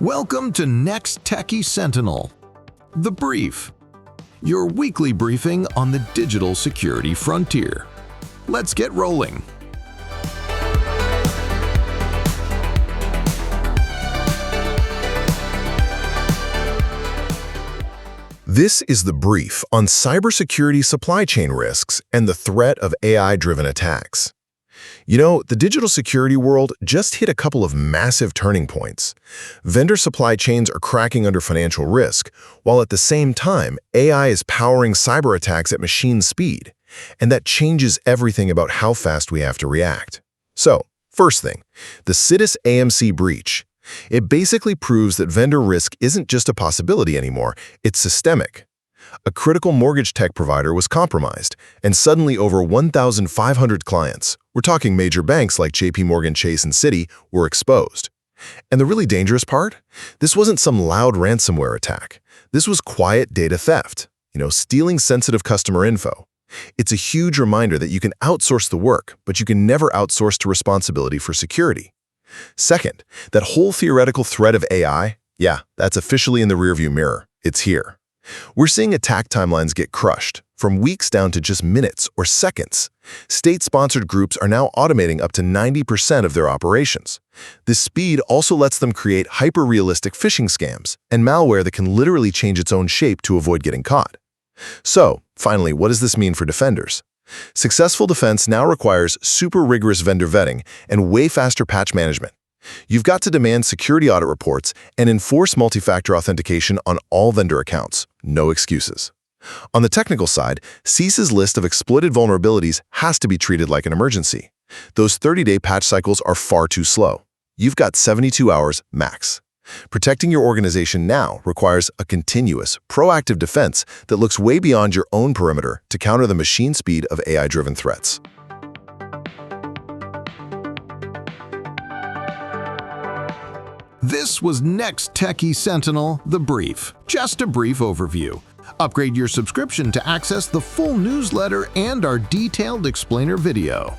Welcome to NexTechie Sentinel, The Brief, your weekly briefing on the digital security frontier. Let's get rolling. This is The Brief on cybersecurity supply chain risks and the threat of AI-driven attacks. You know, the digital security world just hit a couple of massive turning points. Vendor supply chains are cracking under financial risk, while at the same time, AI is powering cyber attacks at machine speed. And that changes everything about how fast we have to react. So, first thing, the SitusAMC breach. It basically proves that vendor risk isn't just a possibility anymore, it's systemic. A critical mortgage tech provider was compromised, and suddenly over 1,500 clients, we're talking major banks like JP Chase and Citi, were exposed. And the really dangerous part? This wasn't some loud ransomware attack. This was quiet data theft, stealing sensitive customer info. It's a huge reminder that you can outsource the work, but you can never outsource to responsibility for security. Second, that whole theoretical threat of AI, that's officially in the rearview mirror. It's here. We're seeing attack timelines get crushed, from weeks down to just minutes or seconds. State-sponsored groups are now automating up to 90% of their operations. This speed also lets them create hyper-realistic phishing scams and malware that can literally change its own shape to avoid getting caught. So, finally, what does this mean for defenders? Successful defense now requires super rigorous vendor vetting and way faster patch management. You've got to demand security audit reports and enforce multi-factor authentication on all vendor accounts. No excuses. On the technical side, CISA's list of exploited vulnerabilities has to be treated like an emergency. Those 30-day patch cycles are far too slow. You've got 72 hours max. Protecting your organization now requires a continuous, proactive defense that looks way beyond your own perimeter to counter the machine speed of AI-driven threats. This was NexTechie Sentinel, The Brief. Just a brief overview. Upgrade your subscription to access the full newsletter and our detailed explainer video.